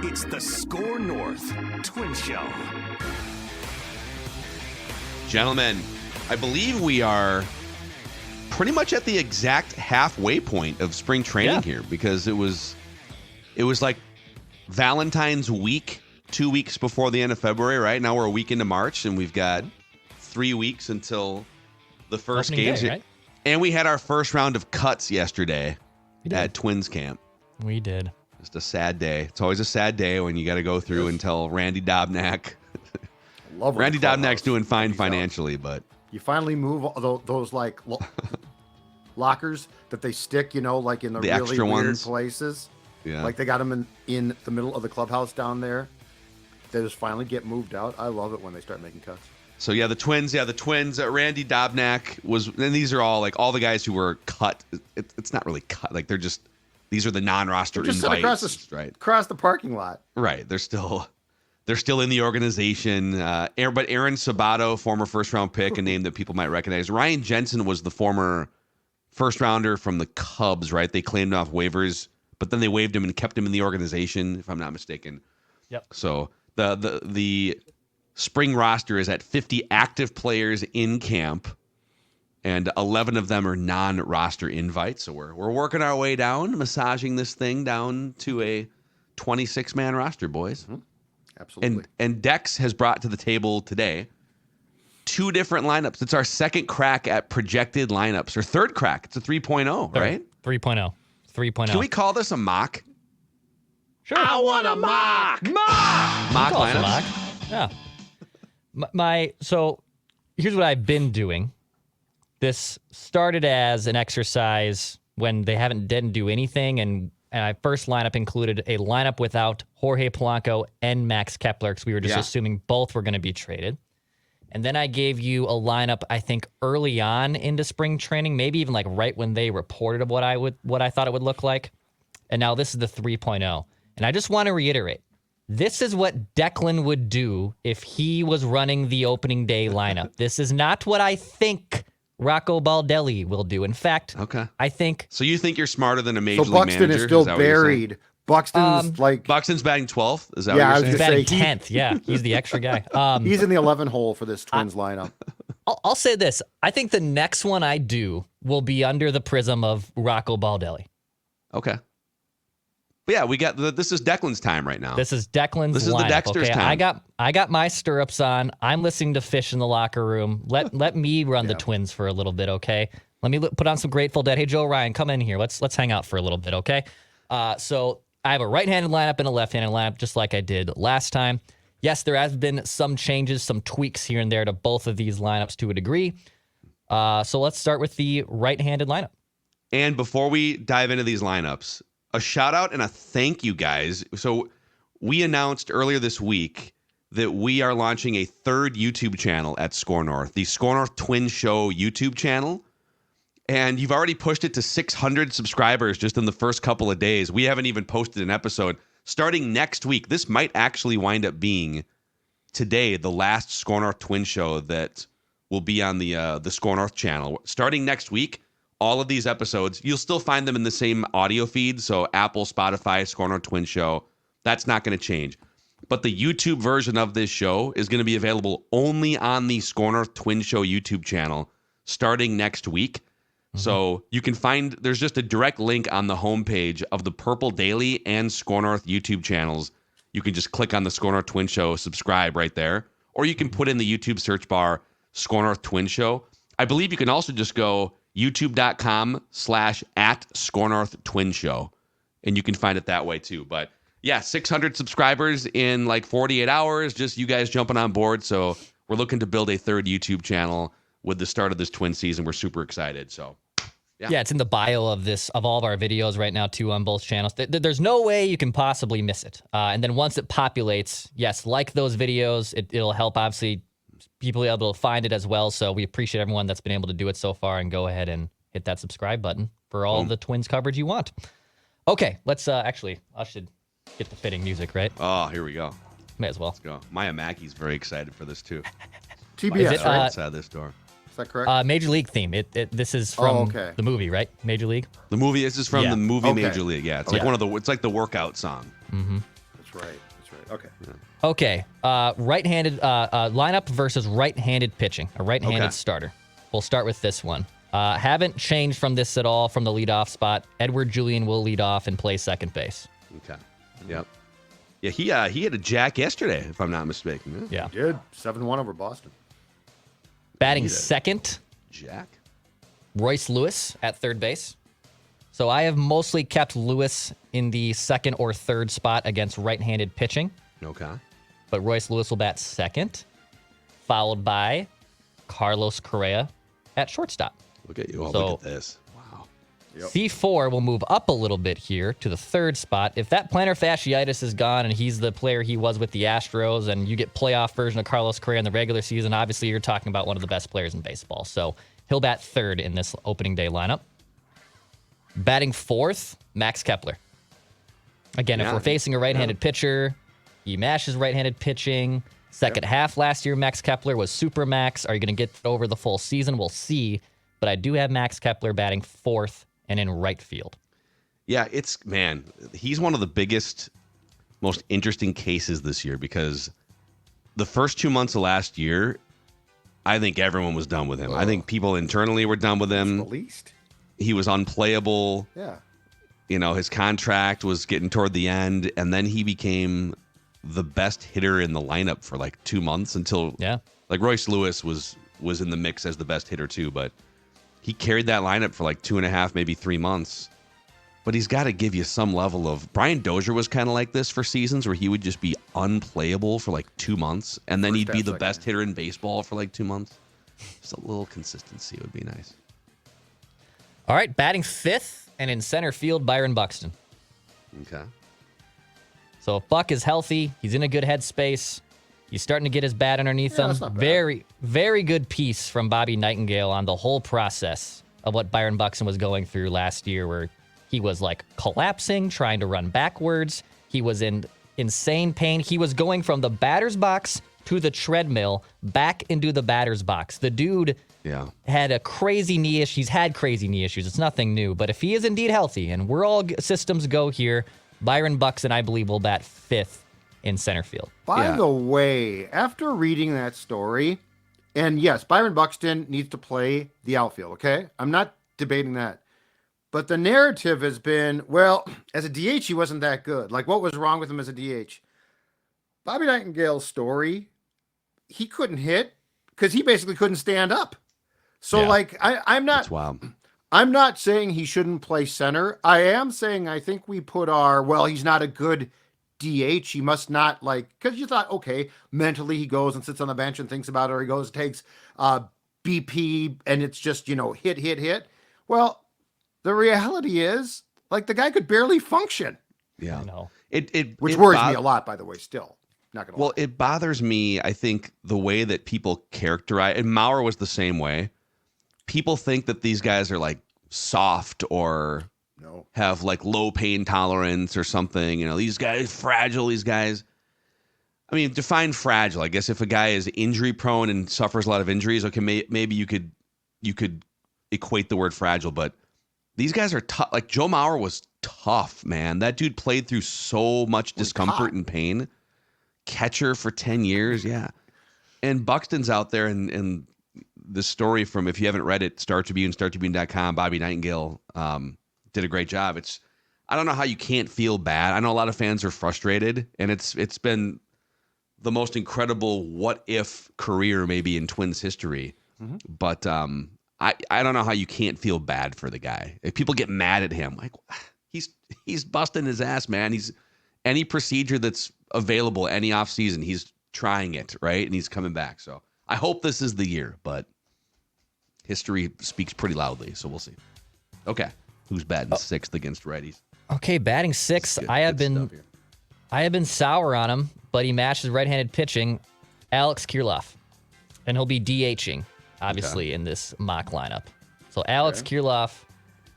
It's the SKOR North Twin Show. Gentlemen, I believe we are pretty much at the exact halfway point of spring training here, because it was like Valentine's week 2 weeks before the end of February, right? Now we're a week into March, and we've got 3 weeks until the first games. Day, right? And we had our first round of cuts yesterday at Twins camp. We did. Just a sad day. It's always a sad day when you got to go through and tell Randy Dobnak. Randy Dobnak's doing fine financially, but you finally move those like lockers that they stick, like in the really extra weird ones. Places. Yeah. Like they got them in the middle of the clubhouse down there. They just finally get moved out. I love it when they start making cuts. So the Twins. Randy Dobnak was, and these are all like all the guys who were cut. It's not really cut. Like these are the non-roster just invites, across the parking lot. Right. They're still in the organization. But Aaron Sabato, former first-round pick, a name that people might recognize. Ryan Jensen was the former first-rounder from the Cubs, right? They claimed off waivers, but then they waived him and kept him in the organization, if I'm not mistaken. Yep. So the spring roster is at 50 active players in camp, and 11 of them are non-roster invites. So we're working our way down, massaging this thing down to a 26-man roster, boys. Mm-hmm. Absolutely. And Dex has brought to the table today 2 different lineups. It's our second crack at projected lineups, or third crack. It's a 3.0, right? 3.0. 3.0. Can we call this a mock? Sure. I want a mock. Mock lineups. Yeah. So here's what I've been doing. This started as an exercise when they didn't do anything, and my first lineup included a lineup without Jorge Polanco and Max Kepler, because we were just assuming both were going to be traded. And then I gave you a lineup, I think, early on into spring training, maybe even like right when they reported of what I thought it would look like. And now this is the 3.0. And I just want to reiterate, this is what Declan would do if he was running the opening day lineup. This is not what I think Rocco Baldelli will do. In fact, I think... So you think you're smarter than a major league Buxton manager? is still baried. Buxton's Buxton's batting 12th? Is that what you're saying? He's batting 10th. Yeah, he's the extra guy. He's in the 11 hole for this Twins lineup. I'll say this. I think the next one I do will be under the prism of Rocco Baldelli. Okay. But yeah, we got this is Declan's time right now. This is Declan's This is lineup, the Dexter's time. I got my stirrups on. I'm listening to Fish in the locker room. Let me run the Twins for a little bit, okay? Let me put on some Grateful Dead. Hey, Joe Ryan, come in here. Let's hang out for a little bit, okay? So I have a right-handed lineup and a left-handed lineup, just like I did last time. Yes, there has been some changes, some tweaks here and there to both of these lineups to a degree. So let's start with the right-handed lineup. And before we dive into these lineups, a shout out and a thank you, guys. So we announced earlier this week that we are launching a third YouTube channel at SKOR North, the SKOR North Twin Show YouTube channel. And you've already pushed it to 600 subscribers just in the first couple of days. We haven't even posted an episode. Starting next week, this might actually wind up being today the last SKOR North Twin Show that will be on the SKOR North channel. Starting next week, all of these episodes, you'll still find them in the same audio feed. So Apple, Spotify, SKOR North Twin Show. That's not going to change. But the YouTube version of this show is going to be available only on the SKOR North Twin Show YouTube channel starting next week. So you can find, there's just a direct link on the homepage of the Purple Daily and SKOR North YouTube channels. You can just click on the SKOR North Twin Show, subscribe right there. Or you can put in the YouTube search bar, SKOR North Twin Show. I believe you can also just go youtube.com/@SKOR North Twin Show. And you can find it that way too. But yeah, 600 subscribers in like 48 hours, just you guys jumping on board. So we're looking to build a third YouTube channel with the start of this Twin season. We're super excited. So yeah, it's in the bio of all of our videos right now too on both channels. There's no way you can possibly miss it. And then once it populates, yes, like those videos, it'll help obviously people be able to find it as well. So we appreciate everyone that's been able to do it so far, and go ahead and hit that subscribe button for all the Twins coverage you want. Okay, let's actually, I should get the fitting music, right? Oh, here we go. May as well. Let's go. Maya Mackey's very excited for this too. TBS, Right outside this door. that correct? Major League theme. This is from the movie, right? Major League. The movie. This is from the movie Okay. Major League. Yeah, it's like it's like the workout song. That's right. Okay. Okay. Right-handed lineup versus right-handed pitching. A right-handed starter. We'll start with this one. Haven't changed from this at all from the leadoff spot. Edward Julian will lead off and play second base. Okay. Yep. Yeah, he had a jack yesterday, if I'm not mistaken. Yeah. He did 7-1 over Boston. Batting second, Jack. Royce Lewis at third base. So I have mostly kept Lewis in the second or third spot against right-handed pitching. Okay. But Royce Lewis will bat second, followed by Carlos Correa at shortstop. Look at you. Oh, So- look at this. Wow. C4 will move up a little bit here to the third spot. If that plantar fasciitis is gone and he's the player he was with the Astros and you get playoff version of Carlos Correa in the regular season, obviously you're talking about one of the best players in baseball. So he'll bat third in this opening day lineup. Batting fourth, Max Kepler. Again, if we're facing a right-handed pitcher, he mashes right-handed pitching. Second half last year, Max Kepler was super max. Are you going to get over the full season? We'll see. But I do have Max Kepler batting fourth and in right field. Yeah, he's one of the biggest, most interesting cases this year because the first 2 months of last year, I think everyone was done with him. I think people internally were done with him. The least. He was unplayable. Yeah. His contract was getting toward the end, and then he became the best hitter in the lineup for like 2 months until like Royce Lewis was in the mix as the best hitter too, but he carried that lineup for like 2.5, maybe 3 months. But he's got to give you some level of. Brian Dozier was kind of like this for seasons where he would just be unplayable for like 2 months, and then he'd be the best hitter in baseball for like 2 months. Just a little consistency would be nice. All right, batting fifth and in center field, Byron Buxton. Okay. So if Buck is healthy, he's in a good headspace. He's starting to get his bat underneath him. That's not bad. Very, very good piece from Bobby Nightingale on the whole process of what Byron Buxton was going through last year, where he was like collapsing, trying to run backwards. He was in insane pain. He was going from the batter's box to the treadmill, back into the batter's box. The dude had a crazy knee issue. He's had crazy knee issues. It's nothing new. But if he is indeed healthy, and we're all systems go here, Byron Buxton, I believe, will bat fifth in center field. By the way, after reading that story, and yes, Byron Buxton needs to play the outfield, okay? I'm not debating that. But the narrative has been, well, as a DH, he wasn't that good. Like, what was wrong with him as a DH? Bobby Nightingale's story, he couldn't hit because he basically couldn't stand up. So, I'm not... That's wild. I'm not saying he shouldn't play center. I am saying I think we put he's not a good DH. He must not because you thought, okay, mentally he goes and sits on the bench and thinks about it, or he goes and takes BP and it's just, hit. Well, the reality is the guy could barely function. Yeah. I know. Which worries me a lot, by the way, still. Not gonna lie. It bothers me, I think, the way that people characterize, and Maurer was the same way. People think that these guys are soft or have low pain tolerance or something. These guys fragile. These guys. I mean, define fragile. I guess if a guy is injury prone and suffers a lot of injuries, okay, maybe you could equate the word fragile. But these guys are tough. Like Joe Maurer was tough, man. That dude played through so much discomfort and pain. Catcher for 10 years, yeah. And Buxton's out there, and the story from, if you haven't read it, Star Tribune, StarTribune.com, Bobby Nightingale did a great job. I don't know how you can't feel bad. I know a lot of fans are frustrated, and it's been the most incredible what if career maybe in Twins history. Mm-hmm. But I don't know how you can't feel bad for the guy. If people get mad at him, he's busting his ass, man. He's any procedure that's available any off season, he's trying it, right? And he's coming back. So I hope this is the year, but history speaks pretty loudly, so we'll see. Okay. Who's batting sixth against righties? Okay, batting sixth. I have been sour on him, but he matches right-handed pitching. Alex Kirilloff. And he'll be DHing, obviously, in this mock lineup. So Alex Kirilloff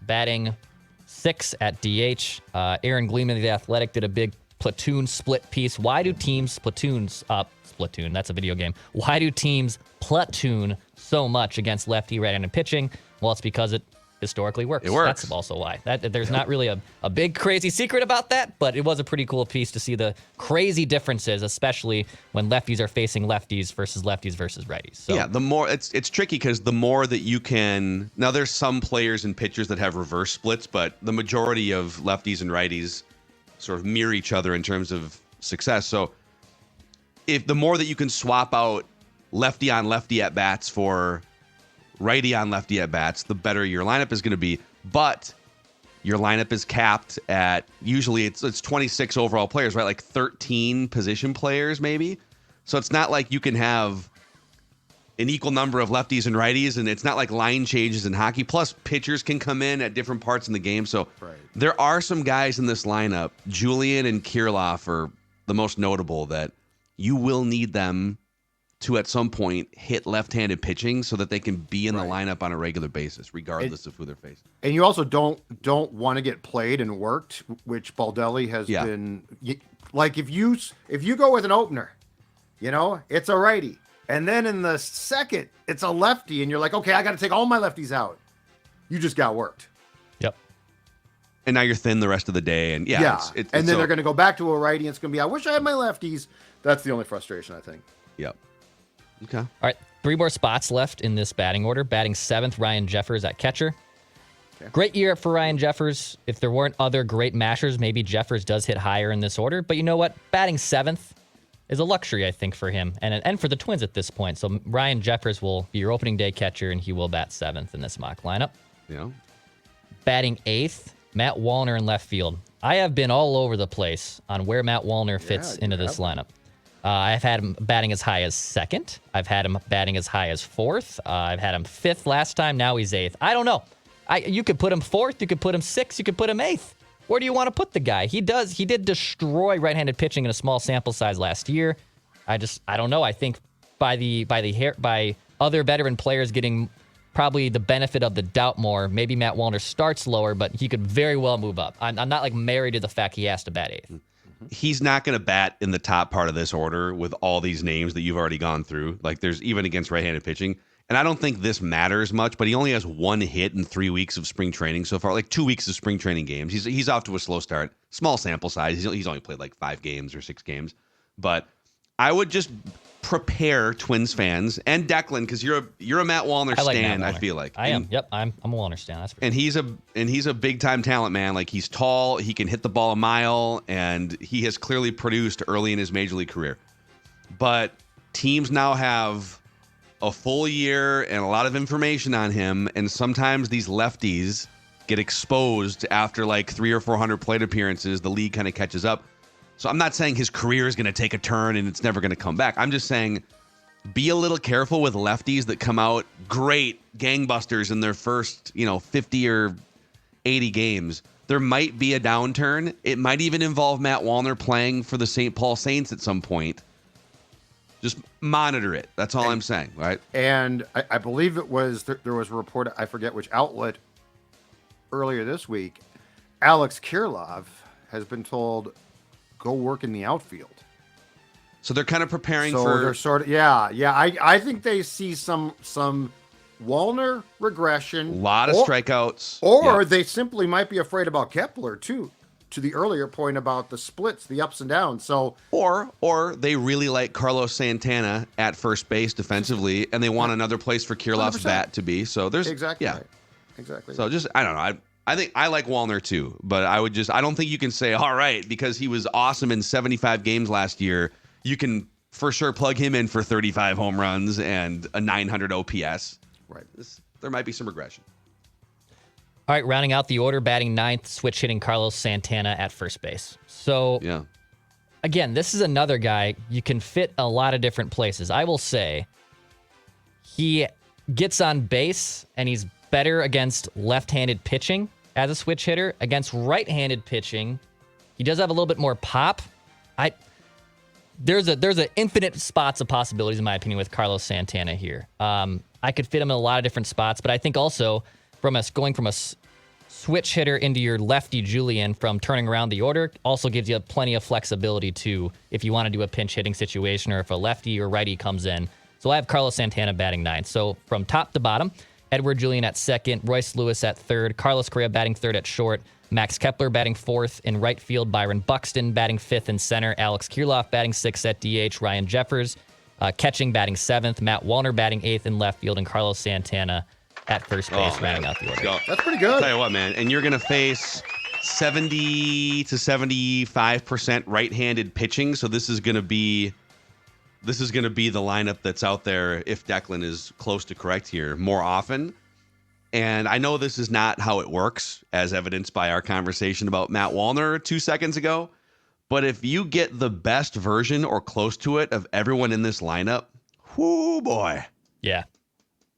batting sixth at DH. Aaron Gleeman of The Athletic did a big platoon split piece. Why do teams Splatoon, that's a video game. Why do teams platoon so much against lefty right-handed pitching? Well, it's because it historically works. It works. That's also why. There's not really a big crazy secret about that, but it was a pretty cool piece to see the crazy differences, especially when lefties are facing lefties versus righties. So, yeah, the more it's tricky because the more that you can. Now, there's some players and pitchers that have reverse splits, but the majority of lefties and righties sort of mirror each other in terms of success. So, if the more that you can swap out lefty on lefty at bats for righty on lefty at bats, the better your lineup is going to be. But your lineup is capped at usually it's 26 overall players, right? Like 13 position players maybe. So it's not like you can have an equal number of lefties and righties, and it's not like line changes in hockey. Plus, pitchers can come in at different parts in the game. So there are some guys in this lineup, Julian and Kirilloff are the most notable, that you will need them to at some point hit left-handed pitching so that they can be in the lineup on a regular basis, regardless of who they're facing. And you also don't want to get played and worked, which Baldelli has been. Like if you go with an opener, it's a righty, and then in the second it's a lefty, and you're like, okay, I got to take all my lefties out. You just got worked. Yep. And now you're thin the rest of the day, and and then they're going to go back to a righty, and it's going to be, I wish I had my lefties. That's the only frustration, I think. Yep. Okay. All right. 3 more spots left in this batting order. Batting 7th, Ryan Jeffers at catcher. Okay. Great year for Ryan Jeffers. If there weren't other great mashers, maybe Jeffers does hit higher in this order. But you know what? Batting 7th is a luxury, I think, for him and for the Twins at this point. So Ryan Jeffers will be your opening day catcher, and he will bat 7th in this mock lineup. Yeah. Batting 8th, Matt Wallner in left field. I have been all over the place on where Matt Wallner fits into this lineup. I've had him batting as high as 2nd. I've had him batting as high as 4th. I've had him 5th last time. Now he's 8th. I don't know. You could put him 4th. You could put him 6th. You could put him 8th. Where do you want to put the guy? He did destroy right-handed pitching in a small sample size last year. I don't know. I think by other veteran players getting probably the benefit of the doubt more, maybe Matt Wallner starts lower, but he could very well move up. I'm not like married to the fact he has to bat 8th. He's not going to bat in the top part of this order with all these names that you've already gone through. Like there's even against right-handed pitching. And I don't think this matters much, but he only has 1 hit in 3 weeks of spring training so far, like 2 weeks of spring training games. He's off to a slow start, small sample size. He's only played like 5 games or 6 games. But I would just prepare Twins fans and Declan, because you're a Matt Wallner stan. I feel like I am. Yep, I'm a Wallner stan. That's for sure. And he's a big time talent, man. Like he's tall, he can hit the ball a mile, and he has clearly produced early in his major league career. But teams now have a full year and a lot of information on him, and sometimes these lefties get exposed after like 300 or 400 plate appearances. The league kind of catches up. So I'm not saying his career is going to take a turn and it's never going to come back. I'm just saying be a little careful with lefties that come out great gangbusters in their first, 50 or 80 games. There might be a downturn. It might even involve Matt Wallner playing for the St. Paul Saints at some point. Just monitor it. That's all I'm saying, right? And I believe it was there was a report, I forget which outlet, earlier this week. Alex Kirilloff has been told, go work in the outfield. So they're kind of preparing so for. They're sort of I think they see some Wallner regression. A lot of strikeouts. Or they simply might be afraid about Kepler too. To the earlier point about the splits, the ups and downs. So or they really like Carlos Santana at first base defensively, and they want another place for Kirilloff's 100%. Bat to be. So there's exactly right. Exactly. So just I don't know. I think I like Wallner too, but I don't think you can say, all right, because he was awesome in 75 games last year, you can for sure plug him in for 35 home runs and a 900 OPS. Right. There might be some regression. All right, rounding out the order, batting 9th, switch hitting Carlos Santana at first base. So, again, this is another guy you can fit a lot of different places. I will say he gets on base, and he's better against left-handed pitching as a switch hitter. Against right-handed pitching, he does have a little bit more pop. There's an infinite spots of possibilities, in my opinion, with Carlos Santana here. I could fit him in a lot of different spots, but I think also going from a switch hitter into your lefty Julian from turning around the order. Also gives you plenty of flexibility too if you want to do a pinch hitting situation or if a lefty or righty comes in. So I have Carlos Santana batting 9th. So from top to bottom, Edward Julian at 2nd, Royce Lewis at 3rd, Carlos Correa batting 3rd at short, Max Kepler batting 4th in right field, Byron Buxton batting 5th in center, Alex Kirilloff batting 6th at DH, Ryan Jeffers catching batting 7th, Matt Wallner batting 8th in left field, and Carlos Santana at first base, rounding out the order. That's pretty good. I'll tell you what, man. And you're going to face 70 to 75% right-handed pitching. So this is going to be the lineup that's out there if Declan is close to correct here more often. And I know this is not how it works, as evidenced by our conversation about Matt Wallner 2 seconds ago. But if you get the best version or close to it of everyone in this lineup, whoo boy. Yeah.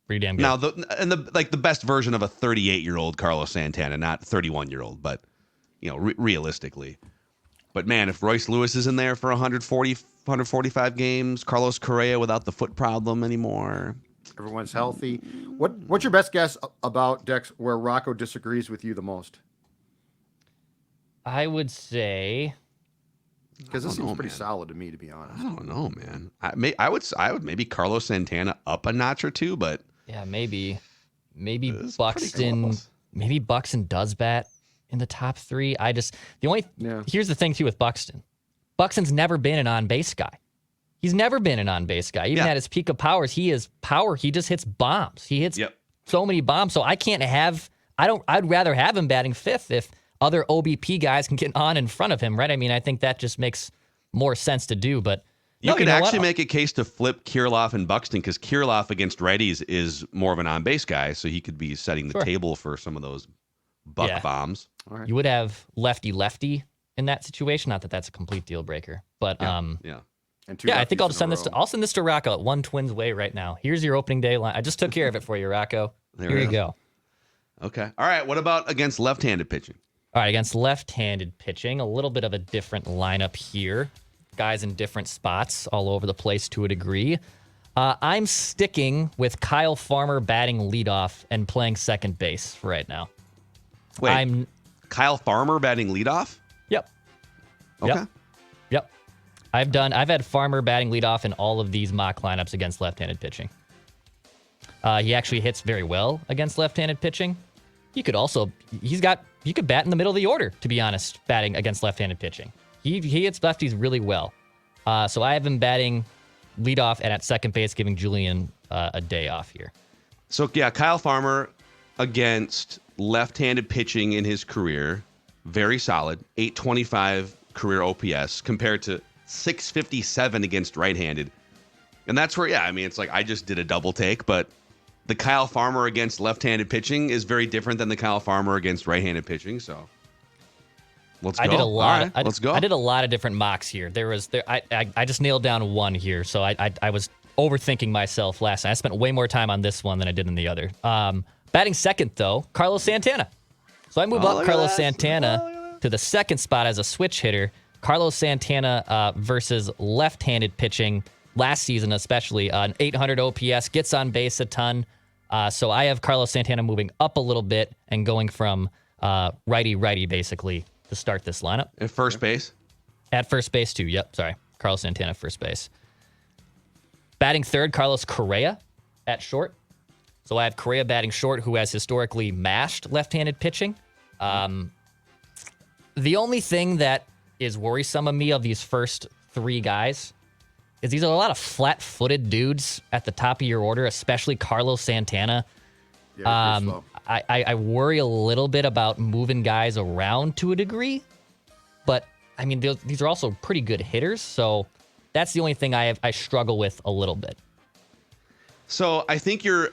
Pretty damn good. Now, the best version of a 38-year-old Carlos Santana, not 31-year-old, but realistically. But man, if Royce Lewis is in there for 145 games, Carlos Correa without the foot problem anymore, everyone's healthy. What's your best guess about Dex where Rocco disagrees with you the most? I would say, because this seems pretty solid to me, to be honest. I don't know, man. I would maybe Carlos Santana up a notch or two, but yeah, maybe Buxton. Maybe Buxton does bat in the top 3. Here's the thing too with Buxton. Buxton's never been an on-base guy. He's never been an on-base guy. Even at his peak of powers, he is power. He just hits bombs. He hits so many bombs. So I'd rather have him batting 5th if other OBP guys can get on in front of him, right? I mean, I think that just makes more sense to do, but you could actually make a case to flip Kirilloff and Buxton because Kirilloff against righties is more of an on-base guy, so he could be setting the table for some of those buck bombs. All right. You would have lefty in that situation. Not that that's a complete deal breaker, but And I think I'll send this to Rocco at One Twins way right now. Here's your opening day line. I just took care of it for you, Rocco. Here you go. Okay. All right. What about against left-handed pitching? All right, against left-handed pitching, a little bit of a different lineup here. Guys in different spots all over the place to a degree. I'm sticking with Kyle Farmer batting leadoff and playing second base right now. Wait, Kyle Farmer batting leadoff? Yep. Okay. Yep. I've had Farmer batting leadoff in all of these mock lineups against left-handed pitching. He actually hits very well against left-handed pitching. You could bat in the middle of the order, to be honest, batting against left-handed pitching. He hits lefties really well. So I have him batting leadoff and at second base, giving Julian a day off here. So, yeah, Kyle Farmer against left-handed pitching in his career, very solid, 825 career OPS compared to 657 against right-handed. And that's where, it's like I just did a double take, but the Kyle Farmer against left-handed pitching is very different than the Kyle Farmer against right-handed pitching, so let's go. Let's go. I did a lot of different mocks here. I just nailed down one here, so I was overthinking myself last night. I spent way more time on this one than I did in the other. Batting second, though, Carlos Santana. So I move up Carlos Santana to the second spot as a switch hitter. Carlos Santana versus left-handed pitching last season, especially an 800 OPS, gets on base a ton. So I have Carlos Santana moving up a little bit and going from righty basically to start this lineup. At first base? At first base too. Yep. Sorry. Carlos Santana first base. Batting third, Carlos Correa at short. So I have Correa batting short, who has historically mashed left-handed pitching. The only thing that is worrisome of me of these first 3 guys is these are a lot of flat-footed dudes at the top of your order, especially Carlos Santana. Yeah, I worry a little bit about moving guys around to a degree, but I mean these are also pretty good hitters, so that's the only thing I struggle with a little bit. So I think you're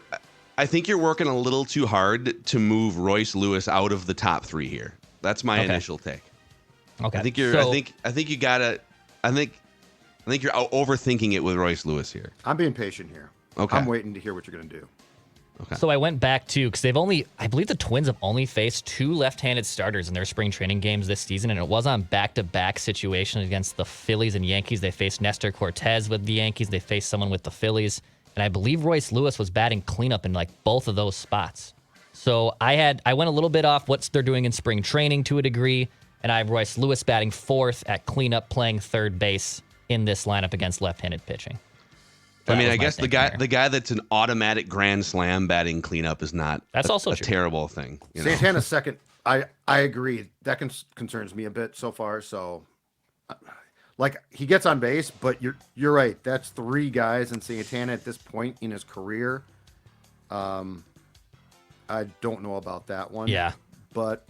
working a little too hard to move Royce Lewis out of the top 3 here. That's my initial take. Okay. I think you're overthinking it with Royce Lewis here. I'm being patient here. Okay. I'm waiting to hear what you're going to do. Okay. So I went back to, because I believe the Twins have only faced 2 left-handed starters in their spring training games this season, and it was on back-to-back situations against the Phillies and Yankees. They faced Nestor Cortez with the Yankees. They faced someone with the Phillies. And I believe Royce Lewis was batting cleanup in like both of those spots. So I went a little bit off what they're doing in spring training to a degree, and I have Royce Lewis batting fourth at cleanup, playing third base in this lineup against left-handed pitching. I mean, I guess the guy that's an automatic grand slam batting cleanup is not a terrible thing. Santana's second. I agree. That concerns me a bit so far. So, like, he gets on base, but you're right. That's three guys, and Santana at this point in his career. I don't know about that one. Yeah, but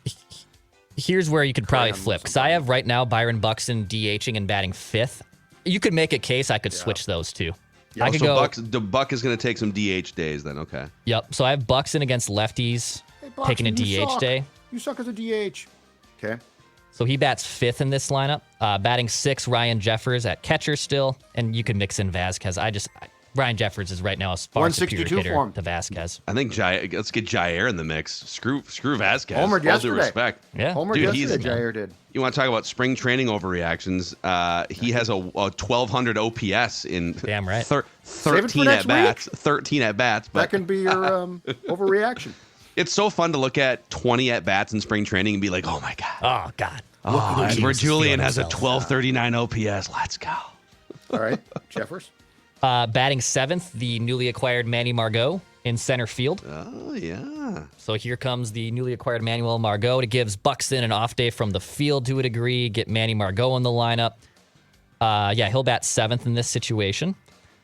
here's where you could probably flip, because I have right now Byron Buxton DHing and batting fifth. You could make a case I could switch those two. Yeah, I could go. Buck is going to take some DH days then. Okay. Yep. So I have Buxton against lefties, taking a DH day. You suck as a DH. Okay. So he bats fifth in this lineup. Batting sixth, Ryan Jeffers at catcher still, and you could mix in Vasquez. Ryan Jeffers is right now a far superior hitter to Vasquez. I think let's get Jair in the mix. Screw Vasquez. Homered yesterday. All due respect. Yeah. Homered yesterday, Jair did. You want to talk about spring training overreactions? He has a 1,200 OPS in damn right. 13 at bats. 13 at bats. That can be your overreaction. It's so fun to look at 20 at bats in spring training and be like, oh my god. Oh god. Edward Julian has a 1,239 OPS. Let's go. All right, Jeffers. Batting seventh, the newly acquired Manny Margot in center field. Oh, yeah. So here comes the newly acquired Manuel Margot. It gives Buxton an off day from the field to a degree, get Manny Margot in the lineup. He'll bat seventh in this situation.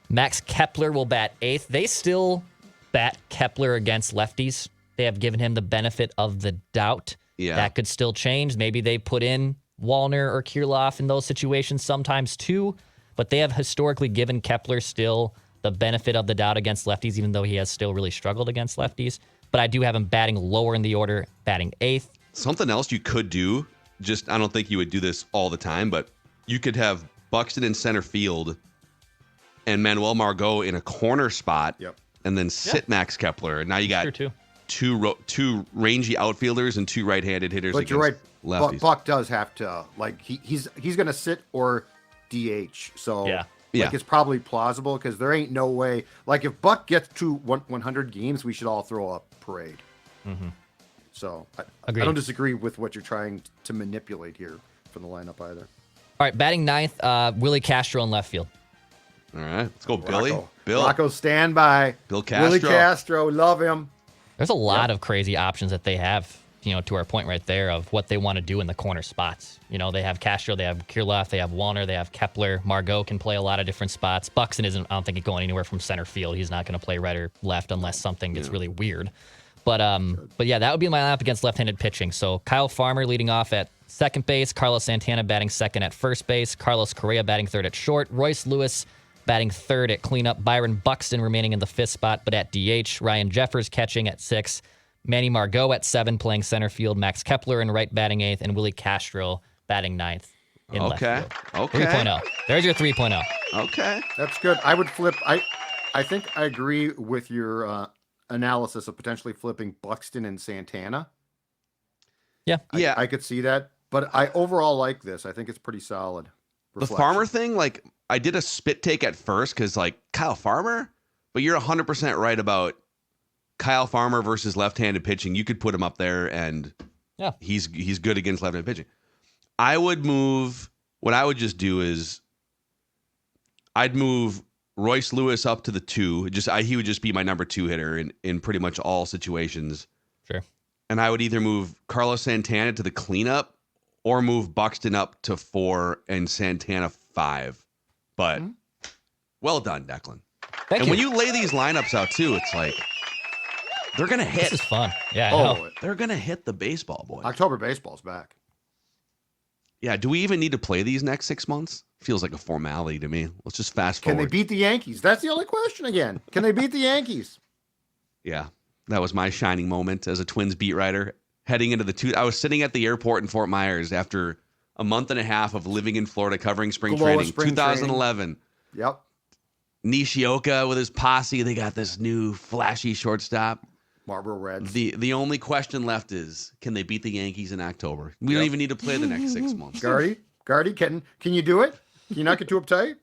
Max Kepler will bat eighth. They still bat Kepler against lefties. They have given him the benefit of the doubt. Yeah. That could still change. Maybe they put in Wallner or Kirilloff in those situations sometimes too. But they have historically given Kepler still the benefit of the doubt against lefties, even though he has still really struggled against lefties. But I do have him batting lower in the order, batting eighth. Something else you could do, I don't think you would do this all the time, but you could have Buxton in center field and Manuel Margot in a corner spot, and then sit Max Kepler. Now you got two rangy outfielders and two right-handed hitters. But you're right. Lefties. Buck does have to, like, he's going to sit or DH. So it's probably plausible, because there ain't no way. Like, if Buck gets to 100 games, we should all throw a parade. Mm-hmm. So I don't disagree with what you're trying to manipulate here from the lineup either. All right, batting ninth, Willie Castro in left field. All right, let's go, Rocco. Billy. Bill. Rocco, stand by. Bill Castro. Willie Castro, love him. There's a lot of crazy options that they have, to our point right there of what they want to do in the corner spots. They have Castro, they have Kirilloff, they have Wallner, they have Kepler. Margot can play a lot of different spots. Buxton I don't think he's going anywhere from center field. He's not going to play right or left unless something gets really weird. But that would be my lineup against left-handed pitching. So Kyle Farmer leading off at second base, Carlos Santana batting second at first base, Carlos Correa batting third at short, Royce Lewis batting third at cleanup, Byron Buxton remaining in the fifth spot but at DH, Ryan Jeffers catching at 6, Manny Margot at 7 playing center field, Max Kepler in right batting 8th, and Willie Castro batting 9th in left field. Okay. 3.0. There's your 3.0. Okay. That's good. I would flip. I think I agree with your analysis of potentially flipping Buxton and Santana. Yeah. I could see that. But I overall like this. I think it's pretty solid. The Farmer thing, like, I did a spit take at first because, like, Kyle Farmer? But you're 100% right about Kyle Farmer versus left-handed pitching. You could put him up there, and he's good against left-handed pitching. What I would just do is I'd move Royce Lewis up to the 2. He would just be my number 2 hitter in pretty much all situations. Sure. And I would either move Carlos Santana to the cleanup or move Buxton up to 4 and Santana 5. But well done, Declan. Thank you. When you lay these lineups out too, it's like they're gonna hit. This is fun. Yeah. I know. They're gonna hit the baseball, boy. October baseball's back. Yeah. Do we even need to play these next 6 months? Feels like a formality to me. Let's just fast forward. Can they beat the Yankees? That's the only question again. Can they beat the Yankees? Yeah. That was my shining moment as a Twins beat writer. Heading into I was sitting at the airport in Fort Myers after a month and a half of living in Florida covering spring training. 2011. Yep. Nishioka with his posse. They got this new flashy shortstop. Marlboro Reds. The only question left is, can they beat the Yankees in October? We don't even need to play the next 6 months. Gardy, can you do it? Can you not get too uptight?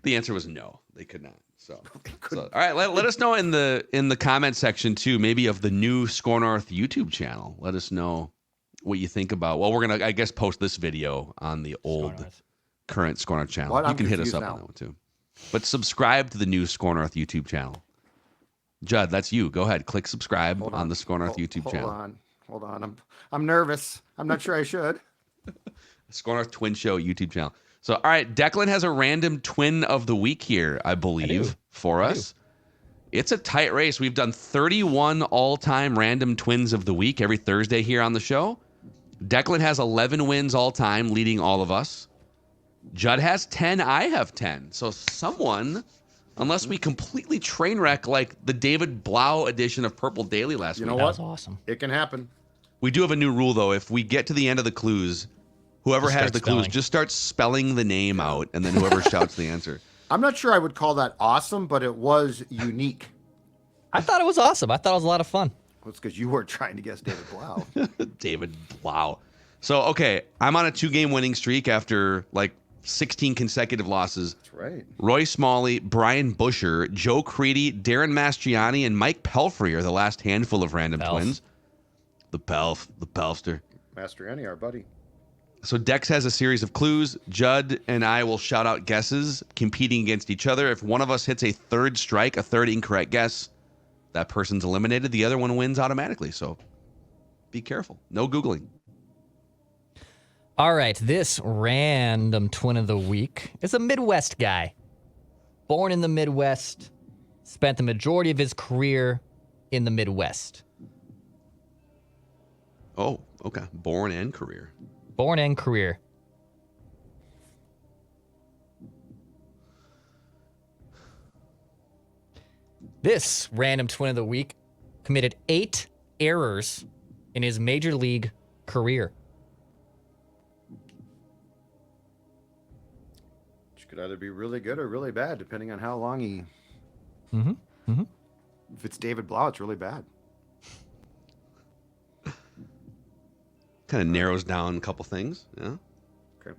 The answer was no. They could not. So all right, let us know in the comment section too, maybe of the new SKOR North YouTube channel. Let us know what you think about. Well, we're gonna, I guess, post this video on the old current SKOR North channel. What? You I'm can hit us confused up now. on that one too. But subscribe to the new SKOR North YouTube channel. Judd, that's you. Go ahead, click subscribe on the SKOR North YouTube channel. Hold on. I'm nervous. I'm not sure I should. SKOR North Twin Show YouTube channel. So, all right, Declan has a random twin of the week here, I believe, for us. It's a tight race. We've done 31 all-time random twins of the week every Thursday here on the show. Declan has 11 wins all-time, leading all of us. Judd has 10. I have 10. So someone, unless we completely train wreck like the David Blau edition of Purple Daily last week. You know That what? was awesome. It can happen. We do have a new rule, though. If we get to the end of the clues, whoever Just has start the clues spelling. just starts spelling the name out, and then whoever shouts the answer. I'm not sure I would call that awesome, but it was unique. I thought it was awesome. I thought it was a lot of fun. It's because you weren't trying to guess David Blau. David Blau. So, okay, I'm on a 2-game winning streak after like 16 consecutive losses. That's right. Roy Smalley, Brian Busher, Joe Creedy, Darren Mastriani, and Mike Pelfrey are the last handful of random Pelf. twins. The Pelfster. Mastriani, our buddy. So Dex has a series of clues. Judd and I will shout out guesses, competing against each other. If one of us hits a third strike, a third incorrect guess, that person's eliminated. The other one wins automatically. So be careful. No Googling. All right, this random twin of the week is a Midwest guy. Born in the Midwest, spent the majority of his career in the Midwest. Oh, okay. Born and career. Born and career. This random twin of the week committed 8 errors in his major league career. Which could either be really good or really bad, depending on how long he. If it's David Blau, it's really bad. Kind of narrows down a couple things. Yeah. Okay.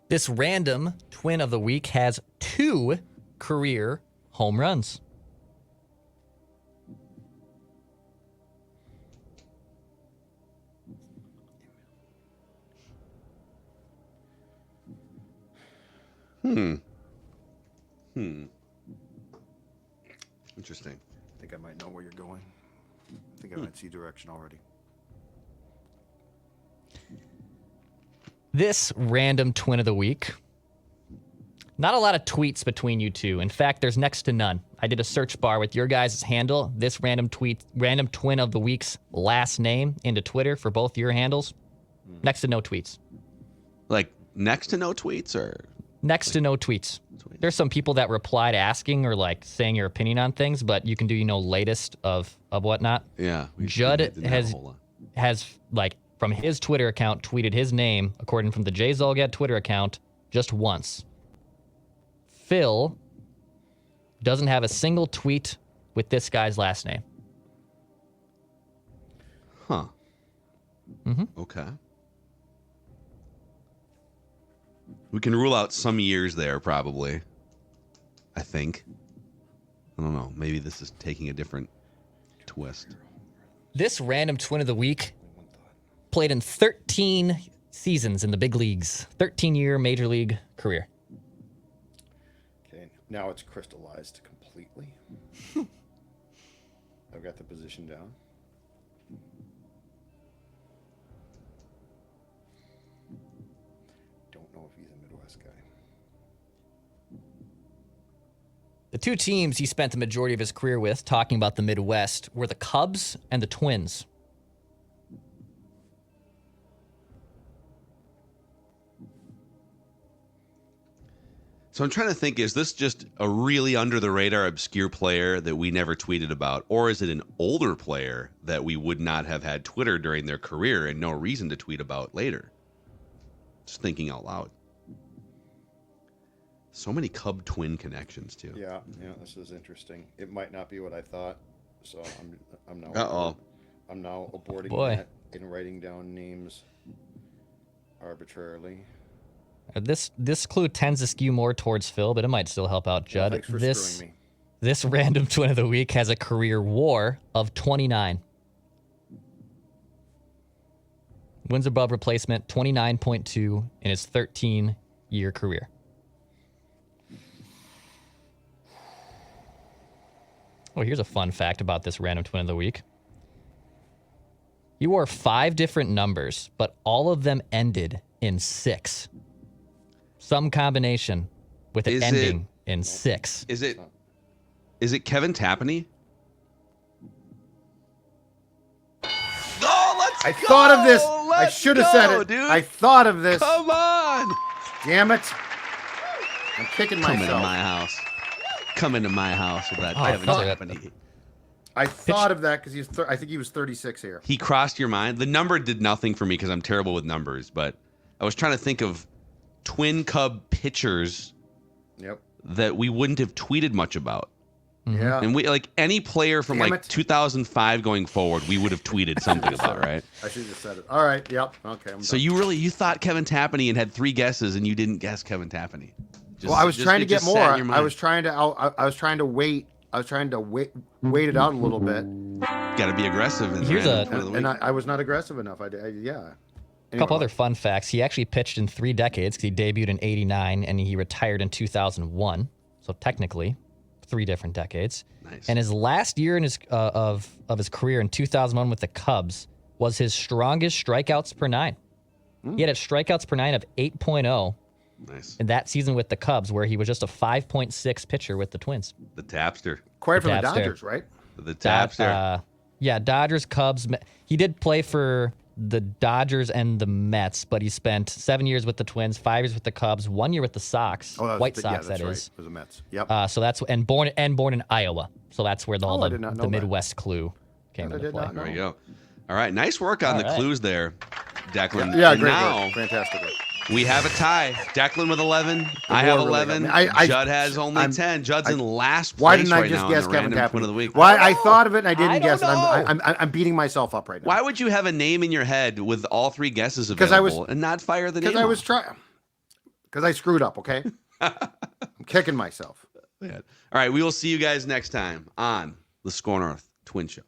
This random twin of the week has 2 career home runs. Interesting. I think I might know where you're going. I think I might see direction already. This random twin of the week. Not a lot of tweets between you two. In fact, there's next to none. I did a search bar with your guys' handle, this random twin of the week's last name into Twitter for both your handles. Next to no tweets. Like next to no tweets or Next to no tweets. There's some people that replied asking or like saying your opinion on things, but you can do, latest of whatnot. yeah. Judd didn't have a whole lot. has like from his Twitter account tweeted his name according from the Jay Zolgad Twitter account just once. Phil doesn't have a single tweet with this guy's last name. Huh. Okay. We can rule out some years there, probably. I think. I don't know. Maybe this is taking a different twist. This random twin of the week played in 13 seasons in the big leagues, 13-year major league career. Okay, now it's crystallized completely. I've got the position down. Don't know if he's a Midwest guy. The 2 teams he spent the majority of his career with, talking about the Midwest, were the Cubs and the Twins. So I'm trying to think, is this just a really under the radar obscure player that we never tweeted about? Or is it an older player that we would not have had Twitter during their career and no reason to tweet about later? Just thinking out loud. So many Cub twin connections too. Yeah, this is interesting. It might not be what I thought, so I'm now. Uh-oh. I'm now aborting Boy. that and writing down names arbitrarily. This clue tends to skew more towards Phil, but it might still help out Judd. Thanks for screwing me. This random twin of the week has a career WAR of 29. Wins above replacement 29.2 in his 13-year career. Oh, here's a fun fact about this random twin of the week. He wore 5 different numbers, but all of them ended in 6. Some combination with it ending in 6. Is it Kevin Tapani? Oh, let's I go! thought of this. I Let's should have said go, it. dude. I thought of this. Come on! Damn it. I'm kicking Come into myself. my house. Come into my house with that Oh, Kevin I thought- Tapani. I thought of that because I think he was 36 here. He crossed your mind. The number did nothing for me because I'm terrible with numbers, but I was trying to think of twin Cub pitchers Yep. that we wouldn't have tweeted much about. Yeah. And we like any player from Damn like it. 2005 going forward, we would have tweeted something about, right? I should have just said it. All right. Yep. Okay. I'm So done. you thought Kevin Tapani and had 3 guesses and you didn't guess Kevin Tapani. Well, I was trying to it get just more. sat in your I mind. was trying to wait. I was trying to wait it out a little bit, Got to be aggressive. In Here's random twin of the and week. I was not aggressive enough. Yeah. A couple other fun facts. He actually pitched in 3 decades because he debuted in 89 and he retired in 2001. So technically, 3 different decades. Nice. And his last year in his of his career in 2001 with the Cubs was his strongest strikeouts per 9. He had a strikeouts per 9 of 8.0 Nice. in that season with the Cubs, where he was just a 5.6 pitcher with the Twins. The Tapster. Acquired from the Tapster. Dodgers, right? The Tapster. Yeah, Dodgers, Cubs. He did play for the Dodgers and the Mets, but he spent 7 years with the Twins, 5 years with the Cubs, 1 year with the Sox, Oh, that was White the- Sox, yeah, that's that right. is. It was the Mets. Yep. So that's born in Iowa. So that's where I did not know the that. Midwest clue came That I into did play. not know. There you go. All right. Nice work on All the right. clues there, Declan. Yeah, And great now work. Fantastic work. we have a tie. Declan with 11. I have board really 11. helped me. I- Judd has only I'm- 10. Judd's in last place Why didn't I right just now guess in the Kevin random twin Tapani? of the week. Why I I don't thought of it and I I didn't don't guess it. know. I'm beating myself up right now. Why would you have a name in your head with all 3 guesses available 'Cause I was- and not fire the name? Because I was trying. Because I screwed up. Okay. I'm kicking myself. All right. We will see you guys next time on the SKOR North Twin Show.